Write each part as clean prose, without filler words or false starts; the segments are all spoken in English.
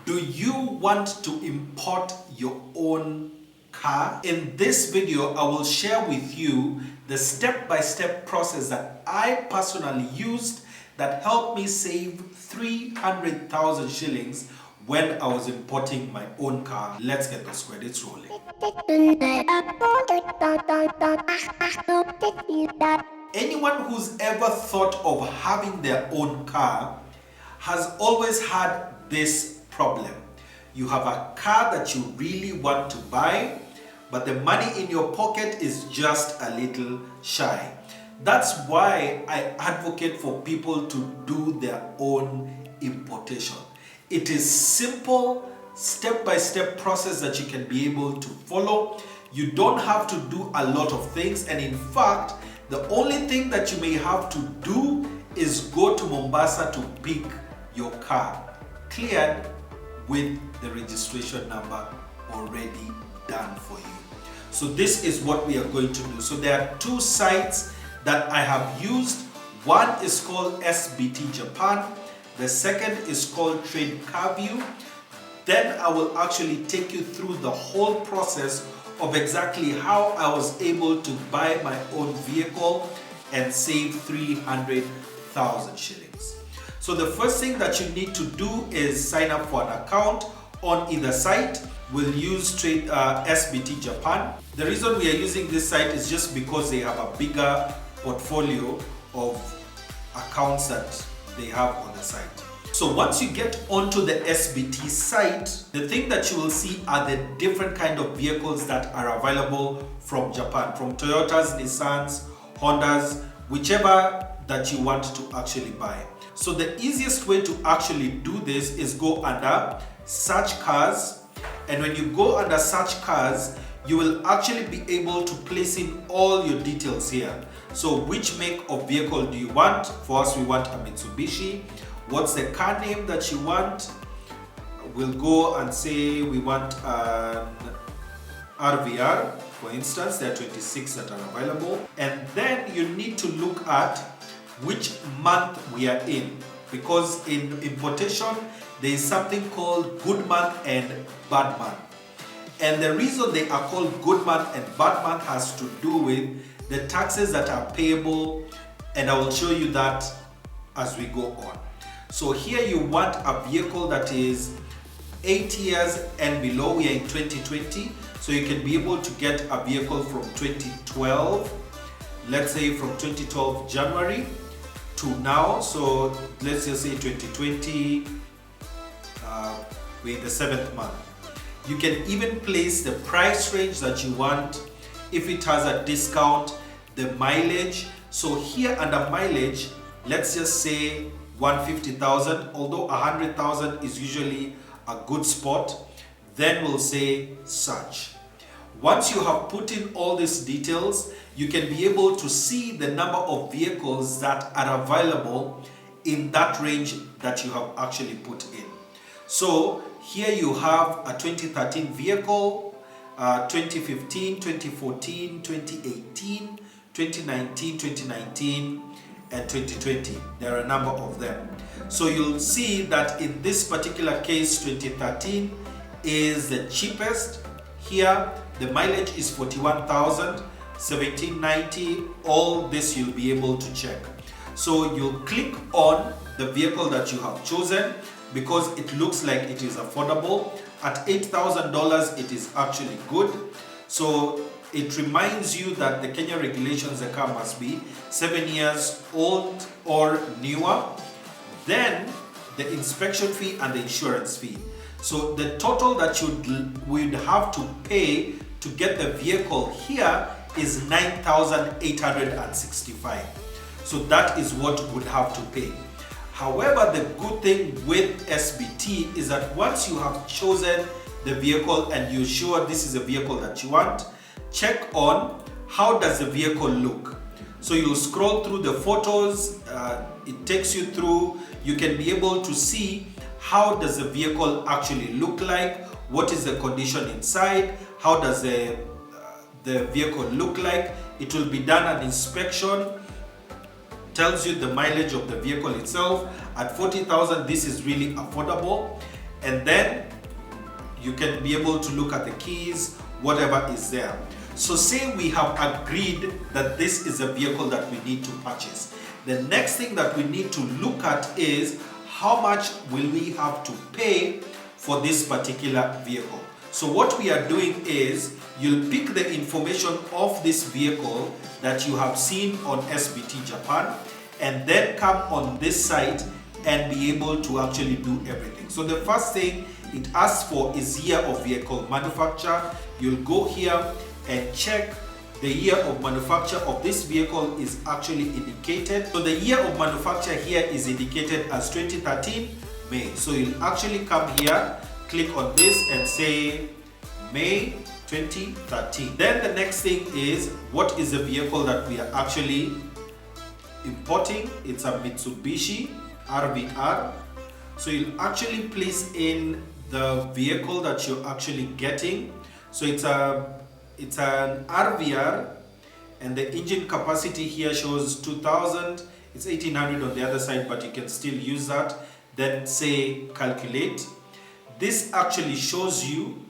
Do you want to import your own car? In this video, I will share with you the step-by-step process that I personally used that helped me save 300,000 shillings when I was importing my own car. Let's get those credits rolling. Anyone who's ever thought of having their own car has always had this problem. You have a car that you really want to buy, but the money in your pocket is just a little shy. That's why I advocate for people to do their own importation. It is simple, step-by-step process that you can be able to follow. You don't have to do a lot of things, and in fact, the only thing that you may have to do is go to Mombasa to pick your car cleared with the registration number already done for you. So this is what we are going to do. So there are two sites that I have used. One is called SBT Japan. The second is called Trade CarView. Then I will actually take you through the whole process of exactly how I was able to buy my own vehicle and save 300,000 shillings. So the first thing that you need to do is sign up for an account on either site. We'll use SBT Japan. The reason we are using this site is just because they have a bigger portfolio of accounts that they have on the site. So once you get onto the SBT site, the thing that you will see are the different kind of vehicles that are available from Japan, from Toyotas, Nissans, Hondas, whichever that you want to actually buy. So the easiest way to actually do this is go under search cars, and when you go under search cars, you will actually be able to place in all your details here. So which make of vehicle do you want? For us, we want a Mitsubishi. What's the car name that you want? We'll go and say we want an RVR, for instance. There are 26 that are available. And then you need to look at which month we are in, because in importation there is something called good month and bad month. And the reason they are called good month and bad month has to do with the taxes that are payable, and I will show you that as we go on. So here you want a vehicle that is 8 years and below. We are in 2020, so you can be able to get a vehicle from 2012, let's say from 2012 January to now. So let's just say 2020, we're in the 7th month. You can even place the price range that you want, if it has a discount, the mileage. So here under mileage, let's just say 150,000, although 100,000 is usually a good spot. Then we'll say search. Once you have put in all these details, you can be able to see the number of vehicles that are available in that range that you have actually put in. So here you have a 2013 vehicle, 2015, 2014, 2018, 2019, and 2020. There are a number of them. So you'll see that in this particular case, 2013 is the cheapest. Here, the mileage is 41,000, 1790. All this you'll be able to check. So you'll click on the vehicle that you have chosen because it looks like it is affordable. At $8,000, it is actually good. So it reminds you that the Kenya regulations, the car must be 7 years old or newer. Then the inspection fee and the insurance fee. So the total that you would have to pay to get the vehicle here is 9,865. So that is what you would have to pay. However, the good thing with SBT is that once you have chosen the vehicle and you're sure this is a vehicle that you want, check on how does the vehicle look. So you'll scroll through the photos, it takes you through, you can be able to see how does the vehicle actually look like, what is the condition inside, how does the vehicle look like. It will be done an inspection, tells you the mileage of the vehicle itself. At 40,000, this is really affordable. and then you can be able to look at the keys, whatever is there. So say we have agreed that this is a vehicle that we need to purchase. The next thing that we need to look at is how much will we have to pay for this particular vehicle. So what we are doing is you'll pick the information of this vehicle that you have seen on SBT Japan and then come on this site and be able to actually do everything. So the first thing it asks for is year of vehicle manufacture. You'll go here and check the year of manufacture of this vehicle is actually indicated. So the year of manufacture here is indicated as 2013 May. So you'll actually come here, click on this and say May 2013. Then the next thing is what is the vehicle that we are actually importing. It's a Mitsubishi RVR. So you'll actually place in the vehicle that you're actually getting. So it's an RVR and the engine capacity here shows 2000. It's 1800 on the other side, but you can still use that. Then say calculate. This actually shows you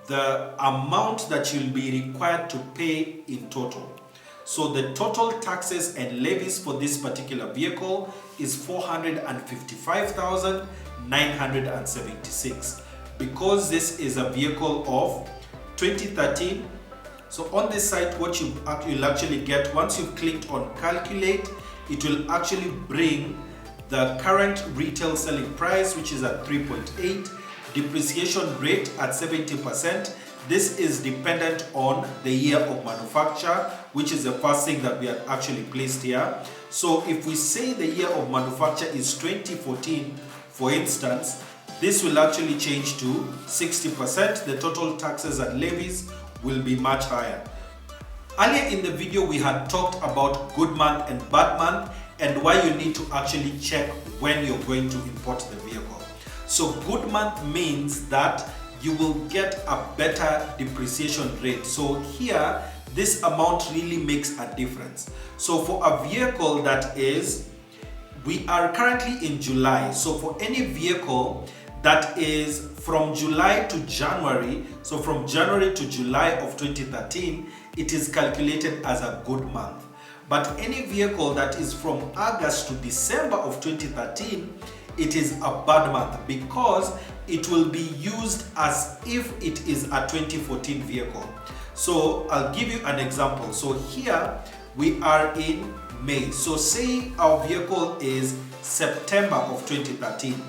the amount that you'll be required to pay in total. So the total taxes and levies for this particular vehicle is 455,976 because this is a vehicle of 2013. So on this site, what you'll actually get, once you've clicked on calculate, it will actually bring the current retail selling price, which is at 3.8, depreciation rate at 70%. This is dependent on the year of manufacture, which is the first thing that we have actually placed here. So if we say the year of manufacture is 2014, for instance, this will actually change to 60%. The total taxes and levies will be much higher. Earlier in the video, we had talked about good month and bad month and why you need to actually check when you're going to import the vehicle. So good month means that you will get a better depreciation rate. So here, this amount really makes a difference. So for a vehicle that is, we are currently in July. So for any vehicle that is from July to January, so from January to July of 2013, it is calculated as a good month. But any vehicle that is from August to December of 2013, it is a bad month because it will be used as if it is a 2014 vehicle. So I'll give you an example. So here we are in May. So say our vehicle is September of 2013.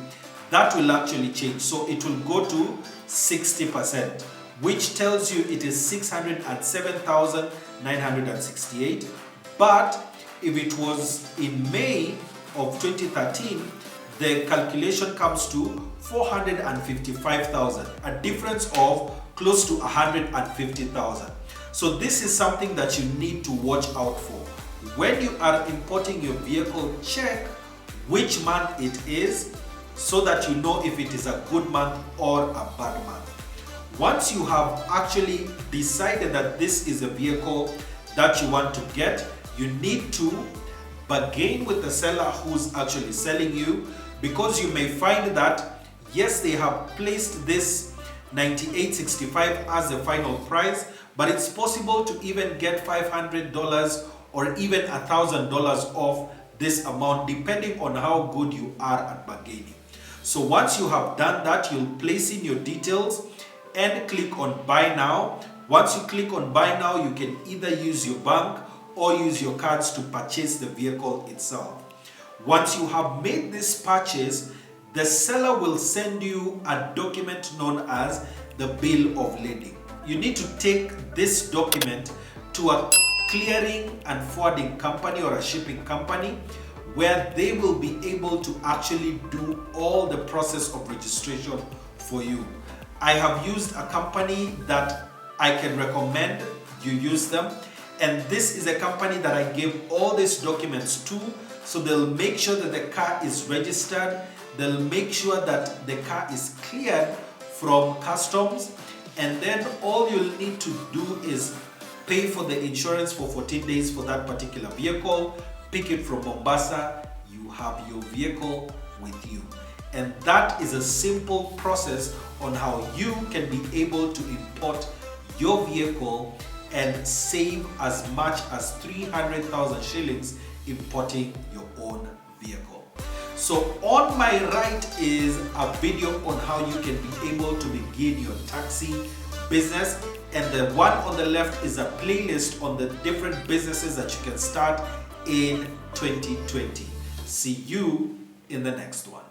That will actually change. So it will go to 60%, which tells you it is 607,968. But if it was in May of 2013, the calculation comes to 455,000, a difference of close to 150,000. So this is something that you need to watch out for. When you are importing your vehicle, check which month it is so that you know if it is a good month or a bad month. Once you have actually decided that this is a vehicle that you want to get, you need to bargain with the seller who's actually selling you, because you may find that yes, they have placed this $98.65 as the final price, but it's possible to even get $500 or even $1,000 off this amount depending on how good you are at bargaining. So once you have done that, you'll place in your details and click on buy now. Once you click on buy now, you can either use your bank or use your cards to purchase the vehicle itself. Once you have made this purchase, the seller will send you a document known as the bill of lading. You need to take this document to a clearing and forwarding company or a shipping company where they will be able to actually do all the process of registration for you. I have used a company that I can recommend you use them, and this is a company that I gave all these documents to, so they'll make sure that the car is registered, they'll make sure that the car is cleared from customs, and then all you'll need to do is pay for the insurance for 14 days for that particular vehicle, pick it from Mombasa, you have your vehicle with you. And that is a simple process on how you can be able to import your vehicle and save as much as 300,000 shillings importing your own vehicle. So on my right is a video on how you can be able to begin your taxi business, and the one on the left is a playlist on the different businesses that you can start in 2020. See you in the next one.